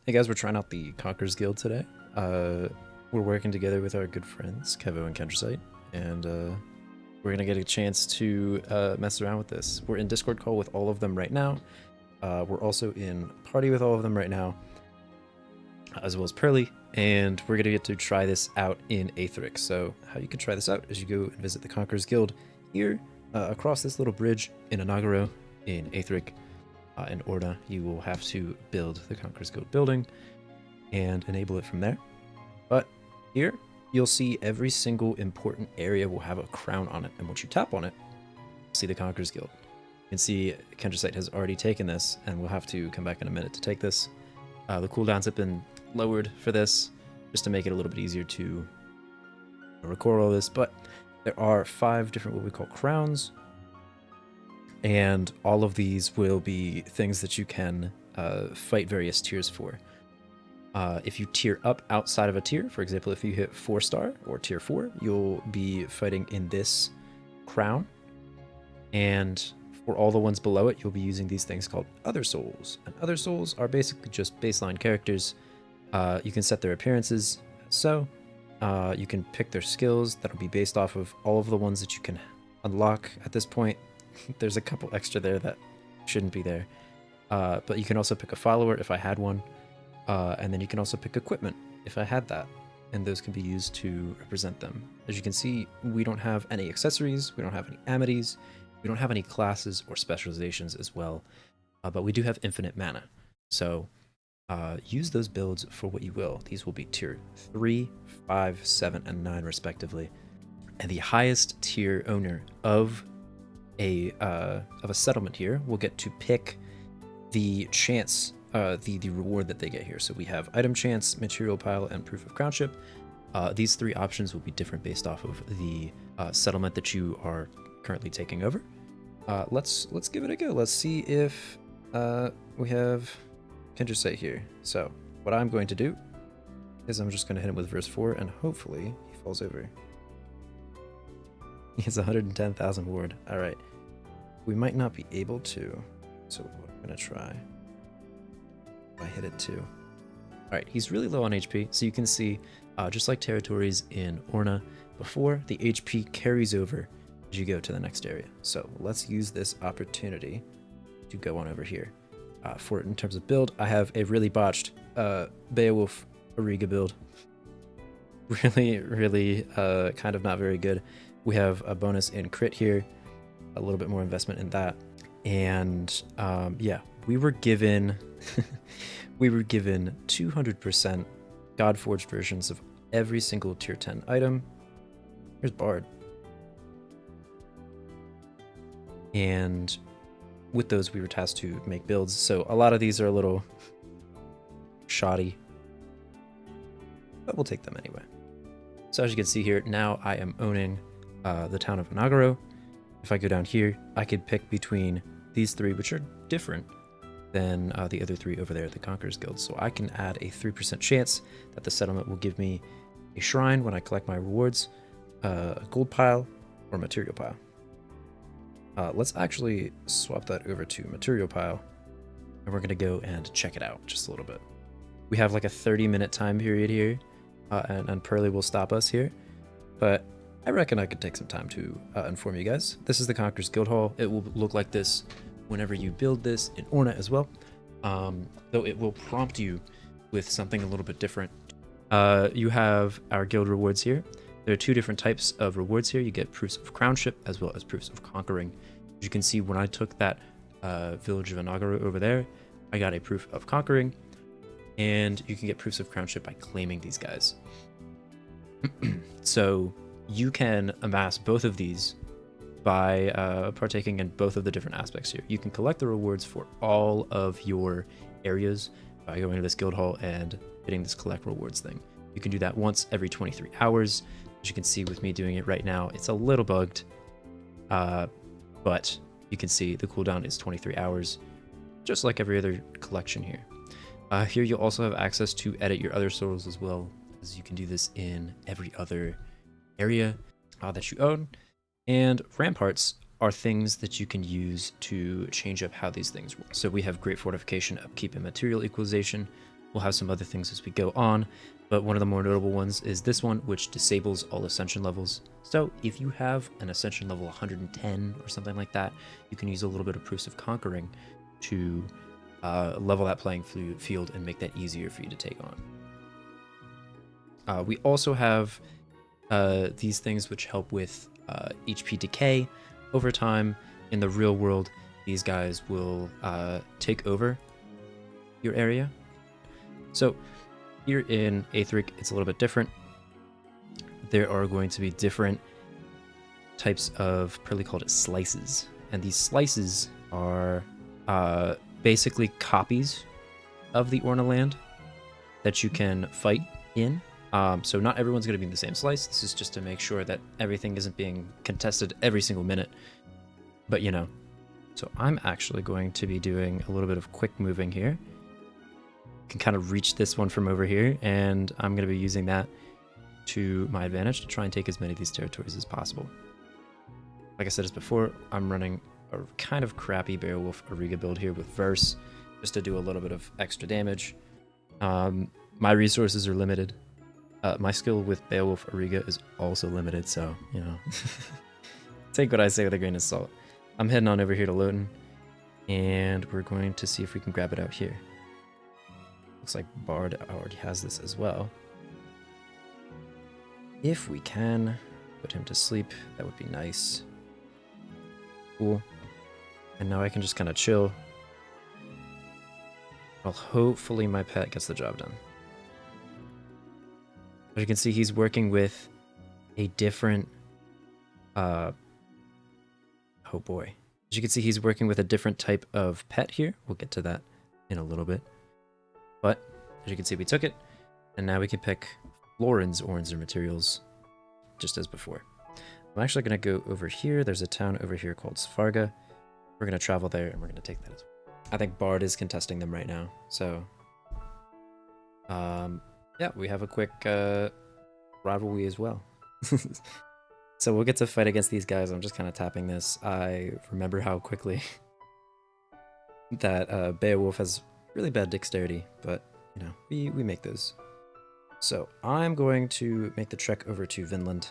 Hey guys, we're trying out the Conqueror's Guild today. We're working together with our good friends, Kevo and Kendrisite, and we're gonna get a chance to mess around with this. We're in Discord call with all of them right now. We're also in party with all of them right now, as well as Pearly, and we're gonna get to try this out in Aethric. So how you can try this out is you go and visit the Conqueror's Guild here, across this little bridge in Anagaro in Aethric. In Orna, you will have to build the Conqueror's Guild building and enable it from there. But here, you'll see every single important area will have a crown on it, and once you tap on it, you'll see the Conqueror's Guild. You can see Kendrisite has already taken this, and we'll have to come back in a minute to take this. The cooldowns have been lowered for this, just to make it a little bit easier to record all this, but there are 5 different what we call crowns, and all of these will be things that you can fight various tiers for. If you tier up outside of a tier, for example, if you hit 4-star or tier 4, you'll be fighting in this crown. And for all the ones below it, you'll be using these things called Other Souls. And Other Souls are basically just baseline characters. You can set their appearances, so you can pick their skills that'll be based off of all of the ones that you can unlock at this point. There's a couple extra there that shouldn't be there. But you can also pick a follower if I had one. And then you can also pick equipment if I had that. And those can be used to represent them. As you can see, we don't have any accessories. We don't have any amities. We don't have any classes or specializations as well. But we do have infinite mana. So use those builds for what you will. These will be tier 3, 5, 7, and 9 respectively. And the highest tier owner of a settlement here will get to pick the chance, the reward that they get here. So we have item chance, material pile, and proof of crownship. These 3 options will be different based off of the settlement that you are currently taking over. Let's give it a go. Let's see if we have Kendrisite here. So what I'm going to do is I'm just going to hit him with verse 4, and hopefully he falls over. He has 110,000 ward. All right. We might not be able to. So what I'm going to try. I hit it too. All right. He's really low on HP. So you can see, just like territories in Orna before, the HP carries over as you go to the next area. So let's use this opportunity to go on over here. For in terms of build, I have a really botched Beowulf Ariga build. Really kind of not very good. We have a bonus in crit here, a little bit more investment in that, and yeah, we were given 200% Godforged versions of every single tier 10 item. Here's Bard, and with those we were tasked to make builds. So a lot of these are a little shoddy, but we'll take them anyway. So as you can see here, now I am owning the town of Anagaro. If I go down here, I could pick between these 3, which are different than the other 3 over there at the Conqueror's Guild. So I can add a 3% chance that the settlement will give me a shrine when I collect my rewards, a gold pile, or material pile. Let's actually swap that over to material pile, and we're going to go and check it out just a little bit. We have like a 30-minute time period here, and Pearly will stop us here, but I reckon I could take some time to inform you guys. This is the Conqueror's Guild Hall. It will look like this whenever you build this in Orna as well, though it will prompt you with something a little bit different. You have our guild rewards here. There are 2 different types of rewards here. You get proofs of crownship as well as proofs of conquering. As you can see, when I took that village of Anagaro over there, I got a proof of conquering, and you can get proofs of crownship by claiming these guys. So you can amass both of these by partaking in both of the different aspects here. You can collect the rewards for all of your areas by going to this guild hall and hitting this collect rewards thing. You can do that once every 23 hours. As you can see with me doing it right now, it's a little bugged, but you can see the cooldown is 23 hours, just like every other collection here. Here you'll also have access to edit your other souls as well, as you can do this in every other area that you own. And ramparts are things that you can use to change up how these things work. So we have great fortification, upkeep, and material equalization. We'll have some other things as we go on, but one of the more notable ones is this one, which disables all ascension levels. So if you have an ascension level 110 or something like that, you can use a little bit of Proofs of Conquering to level that playing field and make that easier for you to take on. We also have these things which help with HP decay over time. In the real world, these guys will take over your area. So here in Aethric, it's a little bit different. There are going to be different types of, probably called it slices, and these slices are basically copies of the Orna land that you can fight in. So not everyone's going to be in the same slice. This is just to make sure that everything isn't being contested every single minute. But you know, so I'm actually going to be doing a little bit of quick moving here. Can kind of reach this one from over here, and I'm going to be using that to my advantage to try and take as many of these territories as possible. Like I said as before, I'm running a kind of crappy Beowulf Auriga build here with Verse, just to do a little bit of extra damage. My resources are limited. My skill with Beowulf Auriga is also limited, so, you know, take what I say with a grain of salt. I'm heading on over here to Lowton, and we're going to see if we can grab it out here. Looks like Bard already has this as well. If we can put him to sleep, that would be nice. Cool. And now I can just kind of chill. Well, hopefully my pet gets the job done. As you can see, he's working with a different... oh boy. As you can see, he's working with a different type of pet here. We'll get to that in a little bit. But, as you can see, we took it. And now we can pick Florin's ores and materials, just as before. I'm actually going to go over here. There's a town over here called Svarga. We're going to travel there, and we're going to take that as well. I think Bard is contesting them right now, so... yeah, we have a quick rivalry as well. So we'll get to fight against these guys. I'm just kind of tapping this. I remember how quickly that Beowulf has really bad dexterity, but, you know, we make those. So I'm going to make the trek over to Vinland.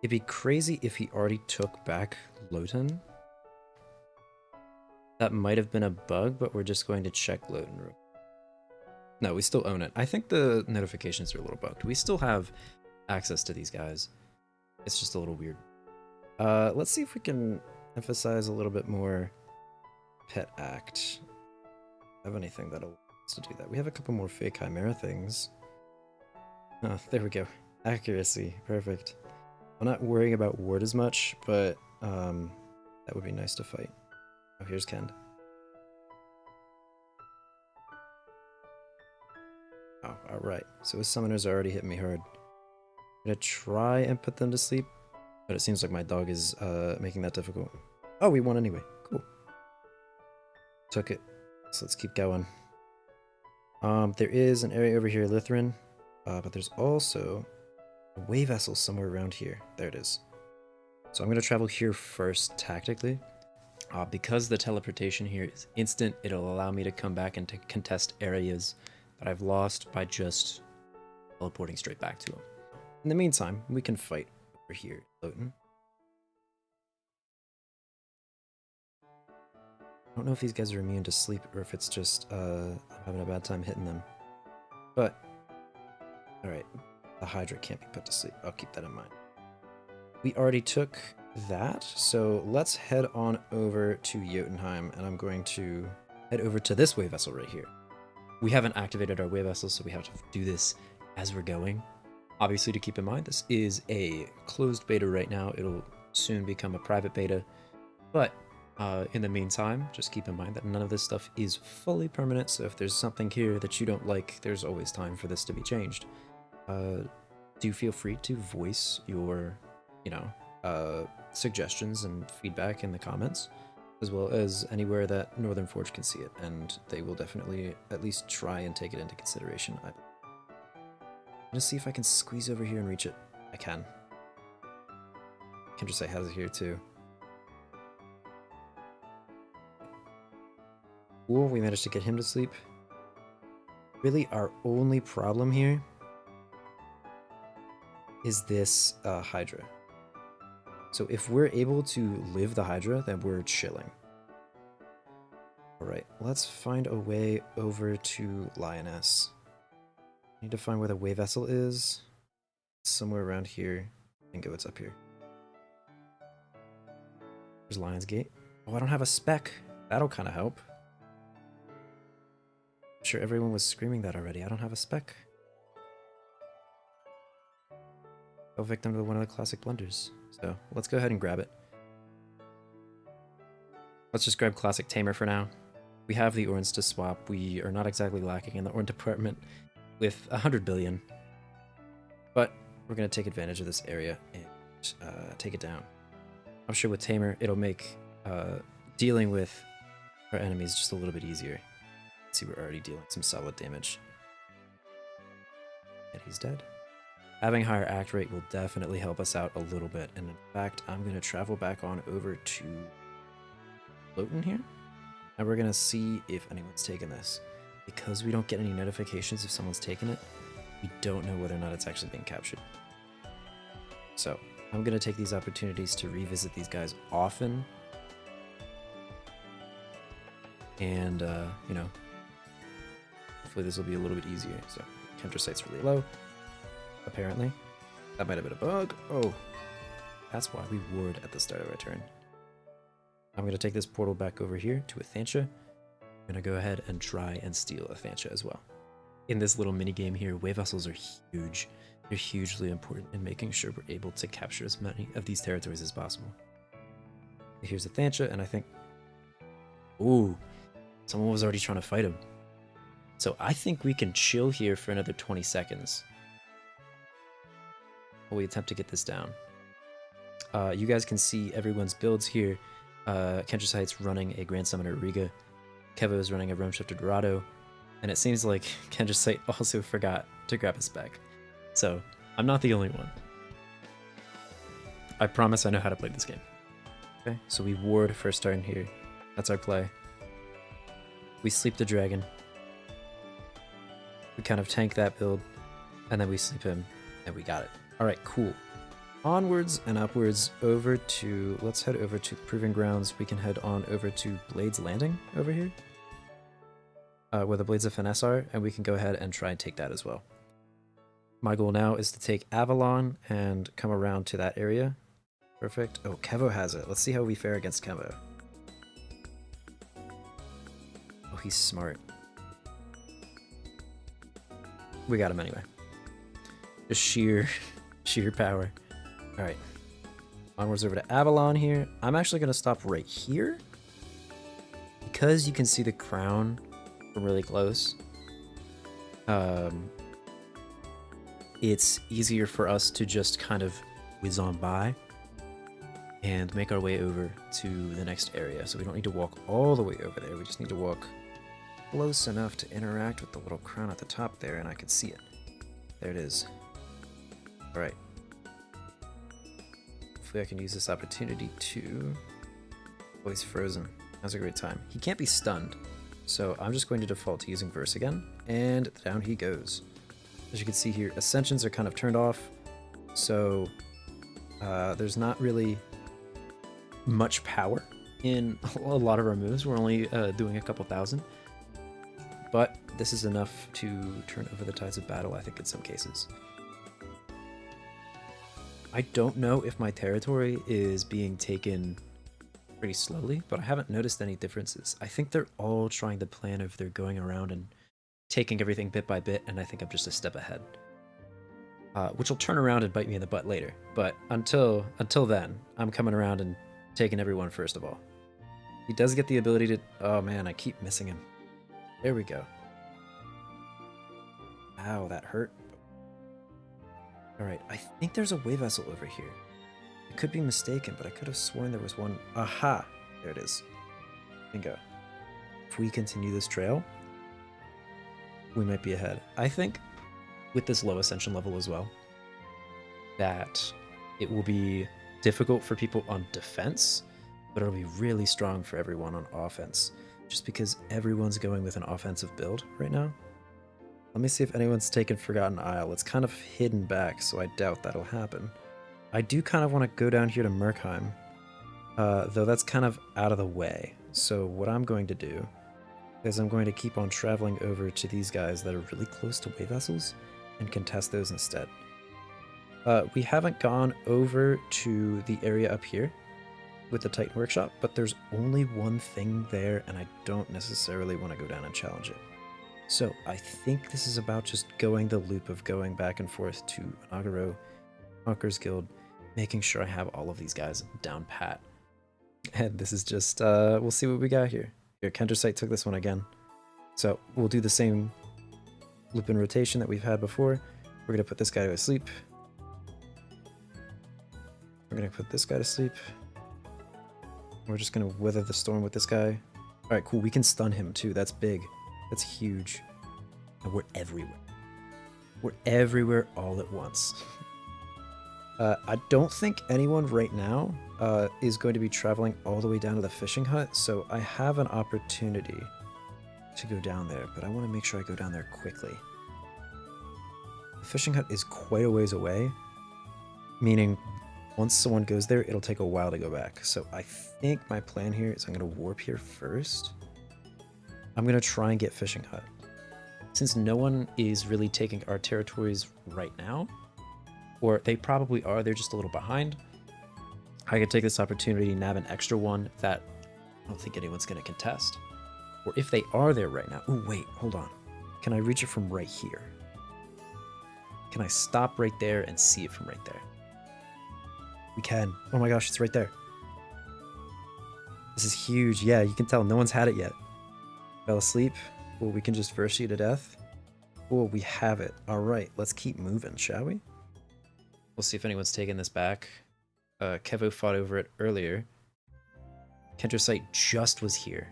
It'd be crazy if he already took back Lowton. That might have been a bug, but we're just going to check Lowton. No, we still own it. I think the notifications are a little bugged. We still have access to these guys. It's just a little weird. Let's see if we can emphasize a little bit more Pet Act. Have anything that'll allow us to do that? We have a couple more fake Chimera things. Oh, there we go. Accuracy. Perfect. I'm not worrying about ward as much, but that would be nice to fight. Oh, here's Kend. Oh, alright. So his summoners are already hitting me hard. I'm gonna try and put them to sleep, but it seems like my dog is making that difficult. Oh, we won anyway. Cool. Took it. So let's keep going. There is an area over here, Lithrin, but there's also a way vessel somewhere around here. There it is. So I'm going to travel here first tactically. Because the teleportation here is instant, it'll allow me to come back and to contest areas that I've lost by just teleporting straight back to them. In the meantime, we can fight over here, Lowton. I don't know if these guys are immune to sleep or if it's just I'm having a bad time hitting them. But, alright, the Hydra can't be put to sleep. I'll keep that in mind. We already took that, so let's head on over to Jotunheim, and I'm going to head over to this way vessel right here. We haven't activated our way vessel, so we have to do this as we're going. Obviously, to keep in mind, this is a closed beta right now. It'll soon become a private beta, but in the meantime, just keep in mind that none of this stuff is fully permanent, so if there's something here that you don't like, there's always time for this to be changed. Do feel free to voice your, suggestions and feedback in the comments, as well as anywhere that Northern Forge can see it, and they will definitely at least try and take it into consideration. I'm gonna see if I can squeeze over here and reach it. I can. Kendrisite has it here too. Cool, we managed to get him to sleep. Really, our only problem here is this Hydra. So if we're able to live the Hydra, then we're chilling. Alright, let's find a way over to Lioness. Need to find where the way vessel is. Somewhere around here. I think it's up here. There's Lion's Gate. Oh, I don't have a spec. That'll kind of help. I'm sure everyone was screaming that already. I don't have a spec. Fell victim to one of the classic blunders. So let's go ahead and grab it. Let's just grab Classic Tamer for now. We have the Orns to swap. We are not exactly lacking in the Orn department with 100 billion. But we're going to take advantage of this area and take it down. I'm sure with Tamer, it'll make dealing with our enemies just a little bit easier. Let's see, we're already dealing some solid damage. And he's dead. Having higher act rate will definitely help us out a little bit. And in fact, I'm going to travel back on over to Lowton here. And we're going to see if anyone's taken this. Because we don't get any notifications if someone's taken it, we don't know whether or not it's actually being captured. So I'm going to take these opportunities to revisit these guys often. And, you know, hopefully this will be a little bit easier. So Kendrisite's really low. Apparently. That might have been a bug. Oh, that's why we ward at the start of our turn. I'm going to take this portal back over here to Aethric. I'm going to go ahead and try and steal Aethric as well. In this little mini game here, wave vessels are huge. They're hugely important in making sure we're able to capture as many of these territories as possible. Here's Aethric, and I think... Ooh, someone was already trying to fight him. So I think we can chill here for another 20 seconds. While we attempt to get this down. You guys can see everyone's builds here. Kendrisite's running a Grand Summoner Riga. Kevo is running a Rome Shifter Dorado. And it seems like Kendrisite also forgot to grab a spec. So I'm not the only one. I promise I know how to play this game. Okay, so we ward first turn here. That's our play. We sleep the dragon. We kind of tank that build. And then we sleep him. And we got it. Alright, cool. Onwards and upwards over to... Let's head over to Proving Grounds. We can head on over to Blades Landing over here. Where the Blades of Finesse are. And we can go ahead and try and take that as well. My goal now is to take Avalon and come around to that area. Perfect. Oh, Kevo has it. Let's see how we fare against Kevo. Oh, he's smart. We got him anyway. Just sheer power. Alright. Onwards over to Avalon here. I'm actually going to stop right here. Because you can see the crown from really close. It's easier for us to just kind of whiz on by and make our way over to the next area. So we don't need to walk all the way over there. We just need to walk close enough to interact with the little crown at the top there, and I can see it. There it is. Alright. Hopefully I can use this opportunity to... Oh, he's frozen. That's a great time. He can't be stunned, so I'm just going to default to using Verse again, and down he goes. As you can see here, Ascensions are kind of turned off, so there's not really much power in a lot of our moves. We're only doing a couple thousand, but this is enough to turn over the tides of battle, I think, in some cases. I don't know if my territory is being taken pretty slowly, but I haven't noticed any differences. I think they're all trying the plan of they're going around and taking everything bit by bit, and I think I'm just a step ahead. Which will turn around and bite me in the butt later. But until then, I'm coming around and taking everyone first of all. He does get the ability to... Oh man, I keep missing him. There we go. Ow, that hurt. Alright, I think there's a wave vessel over here. I could be mistaken, but I could have sworn there was one. Aha! There it is. Bingo. If we continue this trail, we might be ahead. I think, with this low ascension level as well, that it will be difficult for people on defense, but it'll be really strong for everyone on offense. just because everyone's going with an offensive build right now. Let me see if anyone's taken Forgotten Isle. It's kind of hidden back, so I doubt that'll happen. I do kind of want to go down here to Merkheim, though that's kind of out of the way. So what I'm going to do is I'm going to keep on traveling over to these guys that are really close to wave vessels and contest those instead. We haven't gone over to the area up here with the Titan Workshop, but there's only one thing there, and I don't necessarily want to go down and challenge it. So I think this is about just going the loop of going back and forth to Inagaro, Conqueror's Guild, making sure I have all of these guys down pat. And this is just, we'll see what we got here. Here, Kendrisite took this one again. So we'll do the same loop and rotation that we've had before. We're going to put this guy to sleep. We're going to put this guy to sleep. We're just going to weather the storm with this guy. All right, cool. We can stun him too. That's big. That's huge. And we're everywhere. We're everywhere all at once. I don't think anyone right now is going to be traveling all the way down to the fishing hut, so I have an opportunity to go down there, but I want to make sure I go down there quickly. The fishing hut is quite a ways away, meaning once someone goes there, it'll take a while to go back. So I think my plan here is I'm going to warp here first. I'm going to try and get fishing hut. Since no one is really taking our territories right now, or they probably are, they're just a little behind, I could take this opportunity to nab an extra one that I don't think anyone's going to contest. Or if they are there right now. Oh, wait, hold on. Can I reach it from right here? Can I stop right there and see it from right there? We can. Oh my gosh, it's right there. This is huge. Yeah, you can tell no one's had it yet. Fell asleep. Well, we can just verse you to death. Oh, we have it. All right, let's keep moving, shall we? We'll see if anyone's taking this back. Kevo fought over it earlier. Kendrisite just was here.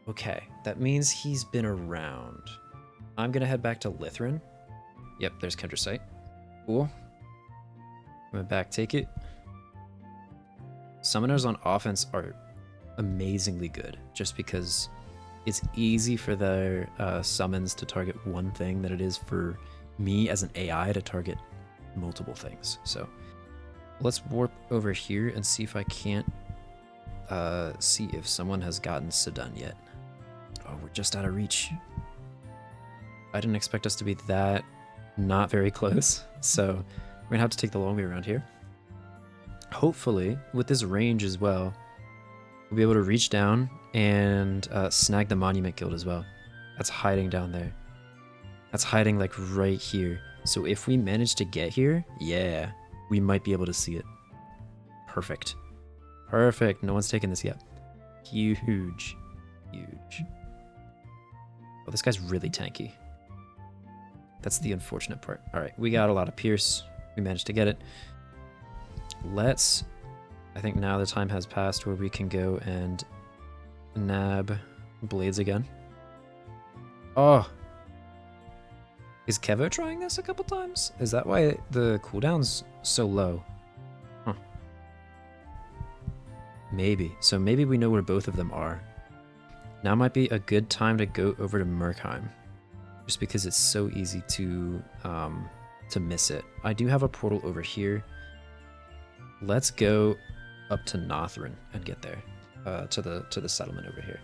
Okay, that means he's been around. I'm gonna head back to Lythrin. Yep, there's Kendrisite. Cool. I'm gonna back take it. Summoners on offense are amazingly good, just because it's easy for their summons to target one thing than it is for me as an AI to target multiple things. So let's warp over here and see if I can't see if someone has gotten Sedan yet. Oh, we're just out of reach. I didn't expect us to be that not very close, so we're gonna have to take the long way around here. Hopefully, with this range as well, we'll be able to reach down and snag the Monument Guild as well. That's hiding down there. That's hiding like right here. So if we manage to get here, yeah, we might be able to see it. Perfect. Perfect. No one's taken this yet. Huge. Huge. Oh, this guy's really tanky. That's the unfortunate part. All right, we got a lot of Pierce. We managed to get it. I think now the time has passed where we can go and nab blades again. Oh. Is Kevo trying this a couple times? Is that why the cooldown's so low? Huh. Maybe. So maybe we know where both of them are. Now might be a good time to go over to Merkheim, just because it's so easy to miss it. I do have a portal over here. Let's go up to Nothrin and get there, to the settlement over here.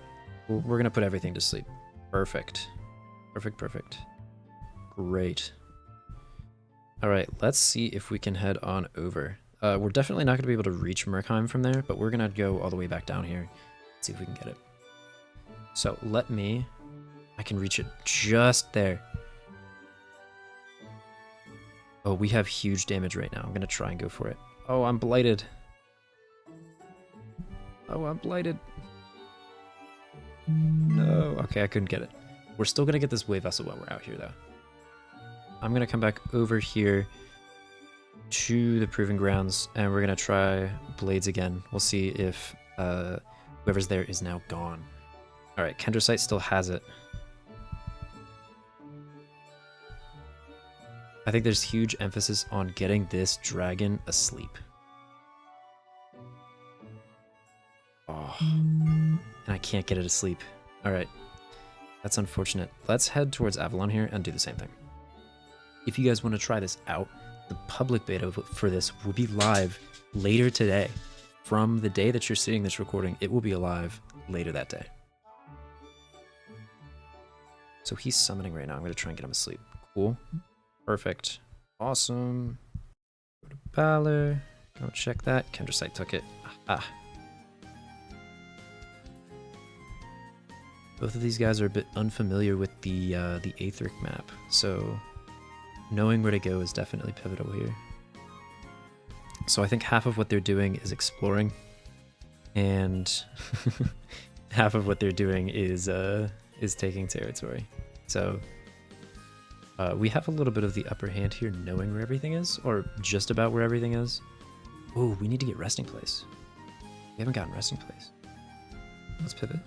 We're gonna put everything to sleep. Perfect. Perfect, perfect. Great. All right, let's see if we can head on over. We're definitely not gonna be able to reach Merkheim from there, but we're gonna go all the way back down here, see if we can get it. So I can reach it just there. Oh, we have huge damage right now. I'm gonna try and go for it. Oh, I'm blighted. Oh, I'm blighted. No. Okay, I couldn't get it. We're still gonna get this wave vessel while we're out here, though. I'm gonna come back over here to the Proving Grounds, and we're gonna try blades again. We'll see if whoever's there is now gone. All right, Kendrisite still has it. I think there's huge emphasis on getting this dragon asleep. Oh, and I can't get it to sleep. All right, that's unfortunate. Let's head towards Avalon here and do the same thing. If you guys want to try this out, the public beta for this will be live later today. From the day that you're seeing this recording, it will be alive later that day. So he's summoning right now. I'm going to try and get him asleep. Cool. Perfect. Awesome. Go to Balor. Go check that. Kendrisite took it. Ah. Both of these guys are a bit unfamiliar with the Aethric map, so knowing where to go is definitely pivotal here. So I think half of what they're doing is exploring, and half of what they're doing is taking territory. So we have a little bit of the upper hand here, knowing where everything is, or just about where everything is. Oh, we need to get resting place. We haven't gotten resting place. Let's pivot.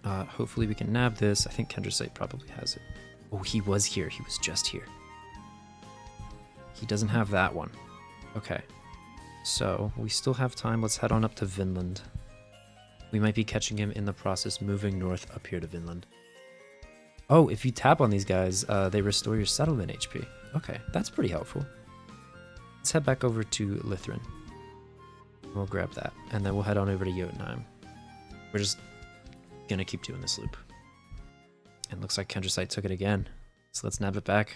Hopefully we can nab this. I think Kendrisite probably has it. Oh, he was here. He was just here. He doesn't have that one. Okay. So we still have time. Let's head on up to Vinland. We might be catching him in the process, moving north up here to Vinland. Oh, if you tap on these guys, they restore your settlement HP. Okay, that's pretty helpful. Let's head back over to Lithrin. We'll grab that, and then we'll head on over to Jotunheim. We're just gonna keep doing this loop. And looks like Kendrisite took it again. So let's nab it back.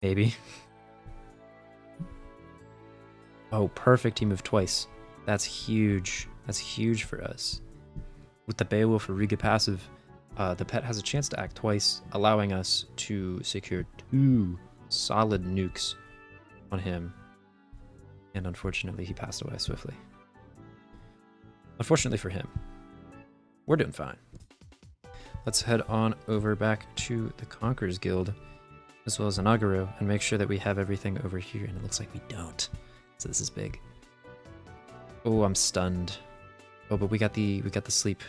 Maybe. Oh, perfect. He moved twice. That's huge. That's huge for us. With the Beowulf Riga passive, the pet has a chance to act twice, allowing us to secure 2 solid nukes on him. And unfortunately, he passed away swiftly. Unfortunately for him. We're doing fine. Let's head on over back to the Conqueror's Guild, as well as Inaguro, and make sure that we have everything over here, and it looks like we don't. So this is big. Oh, I'm stunned. Oh, but we got the sleep.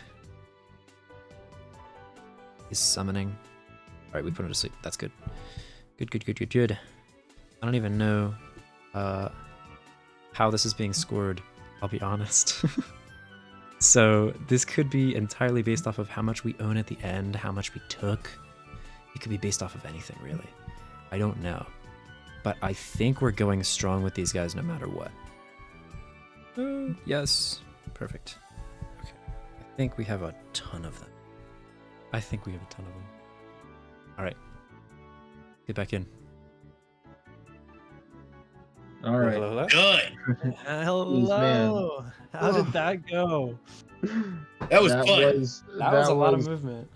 He's summoning. All right, we put him to sleep. That's good. Good. I don't even know how this is being scored, I'll be honest. So this could be entirely based off of how much we own at the end, how much we took. It could be based off of anything, really. I don't know. But I think we're going strong with these guys no matter what. Yes. Perfect. Okay. I think we have a ton of them. All right. Get back in. All right. Hello. Good. Hello. How did that go? That was fun. That was a lot of movement.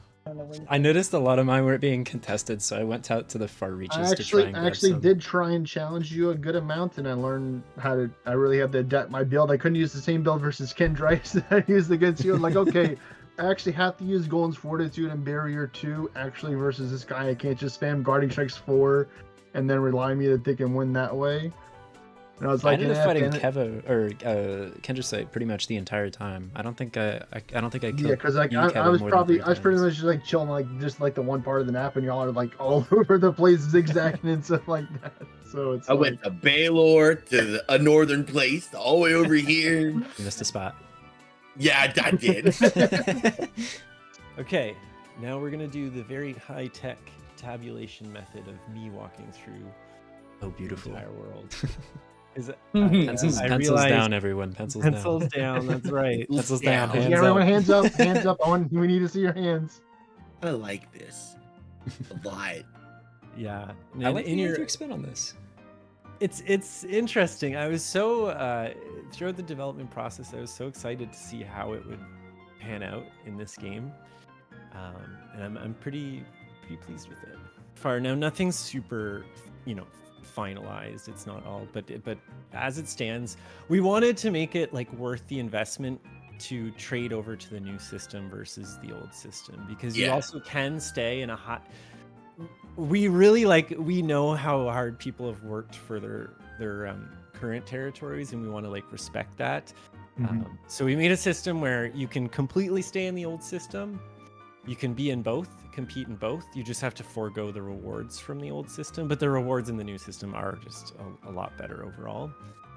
I noticed a lot of mine weren't being contested, so I went out to the far reaches to try and grab some. did try and challenge you a good amount, and I learned how to. I really had to adapt my build. I couldn't use the same build versus Kendrisite. I used against you. I'm like, okay, I actually have to use Golem's Fortitude and Barrier 2 actually versus this guy. I can't just spam Guarding Strikes 4 and then rely on me that they can win that way. And I was like, I ended up fighting Kevo or Kendrisite pretty much the entire time. I don't think I killed. Yeah, because like I was pretty much just like chilling, like just like the one part of the map, and y'all are like all over the place, zigzagging and stuff like that. So it's. I went to Baylor to a northern place, all the way over here. You missed a spot. Yeah, I did. Okay, now we're gonna do the very high-tech tabulation method of me walking through. Oh, beautiful. The entire world. Pencils down, everyone. Pencils down. That's right. Pencils down. Hands up. Hands up. We need to see your hands. I like this a lot. Yeah. I like your spin on this. It's interesting. I was so throughout the development process, I was so excited to see how it would pan out in this game, and I'm pretty pleased with it. Far now, nothing's super, finalized. It's not all, but as it stands, we wanted to make it like worth the investment to trade over to the new system versus the old system, because you also can stay in a hot. We really we know how hard people have worked for their current territories, and we want to respect that. So we made a system where you can completely stay in the old system. You can be in both, compete in both. You just have to forego the rewards from the old system, but the rewards in the new system are just a lot better overall.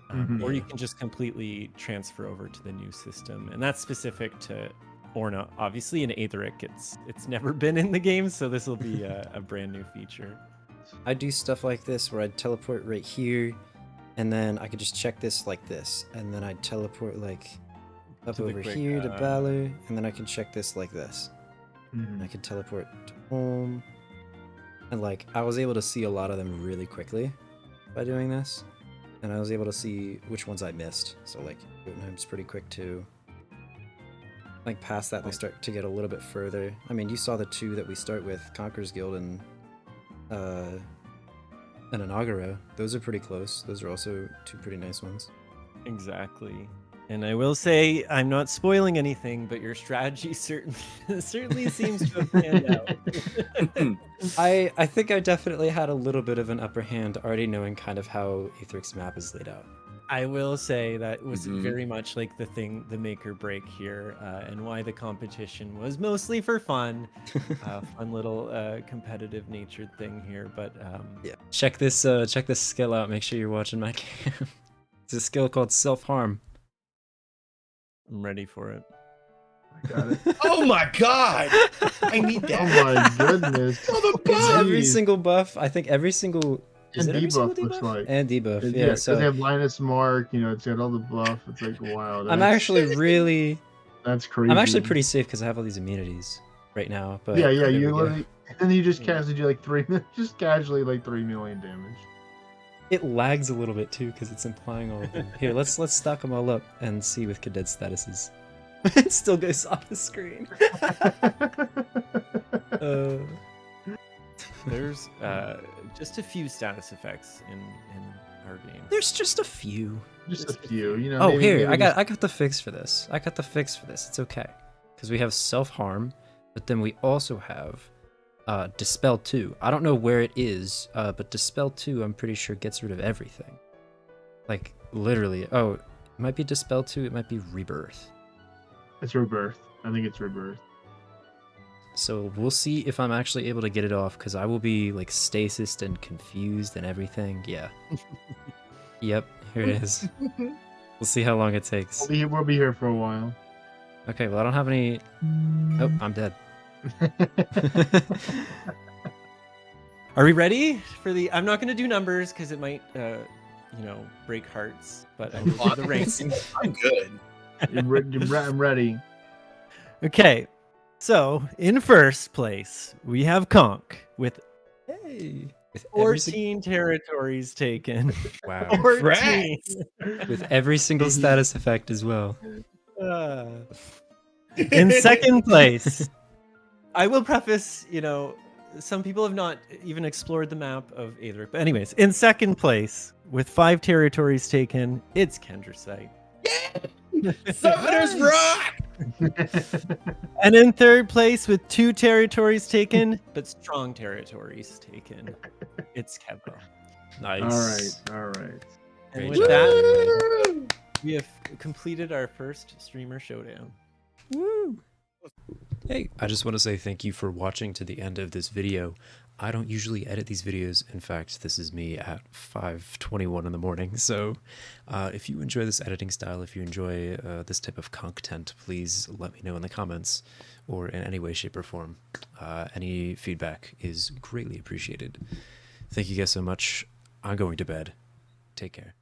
Or you Yeah. can just completely transfer over to the new system, and that's specific to Orna. Obviously, in Aethric, it's never been in the game, so this will be a brand new feature. I do stuff like this where I'd teleport right here, and then I could just check this like this, and then I'd teleport like up To the over quick, here to Balor, and then I can check this like this. And I could teleport to home, and like I was able to see a lot of them really quickly by doing this, and I was able to see which ones I missed. So like Jotunheim's pretty quick too. Like past that, they start to get a little bit further. I mean, you saw the two that we start with, Conqueror's Guild and Inagara. Those are pretty close. Those are also two pretty nice ones. Exactly. And I will say, I'm not spoiling anything, but your strategy certainly seems to have panned out. I think I definitely had a little bit of an upper hand already knowing kind of how Aethric's map is laid out. I will say that was Mhm. very much like the make or break here, and why the competition was mostly for fun. Fun little competitive natured thing here, but Yeah. Check this skill out. Make sure you're watching my cam. It's a skill called self-harm. I'm ready for it. I got it. Oh my god! I need Oh that. my goodness. Oh, the It's every Jeez. single buff. I think every single And every single debuff looks like. and debuff. Yeah, Yeah, because so they have Linus Mark, it's got all the buff. It's like, wow. I'm that's- actually really That's crazy. I'm actually pretty safe because I have all these immunities right now. But Yeah, there we you go. literally. And then you just Yeah. casually do like just casually like 3 million damage. It lags a little bit too because it's implying all of them. Here, let's stock them all up and see with cadet statuses. It still goes off the screen. There's just a few status effects in our game. There's just a few. Just a few, Oh, maybe- here, maybe I got the fix for this. It's okay. Because we have self-harm, but then we also have Dispel 2. I don't know where it is, but Dispel 2 I'm pretty sure gets rid of everything. Like, literally. Oh, it might be Dispel 2, it might be Rebirth. It's Rebirth. I think it's Rebirth. So we'll see if I'm actually able to get it off, because I will be like stasised and confused and everything. Yeah. Yep, here it is. We'll see how long it takes. We'll be here for a while. Okay, well I don't have any... Oh, I'm dead. Are we ready for the? I'm not going to do numbers because it might, break hearts. But I will do the rankings. I'm good. I'm ready. Okay, so in first place we have Conk with Hey! With every, 14 territories taken. wow. 14. With every single status effect as well. In second place, I will preface, some people have not even explored the map of Aethric. But anyways, in second place, with 5 territories taken, it's Kendrisite. Summoners rock! And in third place, with 2 territories taken, but strong territories taken, it's Kevo. Nice. All right. And Great with job. that, we have completed our first streamer showdown. Woo! Hey, I just want to say thank you for watching to the end of this video. I don't usually edit these videos. In fact, this is me at 5:21 in the morning. So if you enjoy this editing style, if you enjoy this type of content, please let me know in the comments or in any way, shape, or form. Any feedback is greatly appreciated. Thank you guys so much. I'm going to bed. Take care.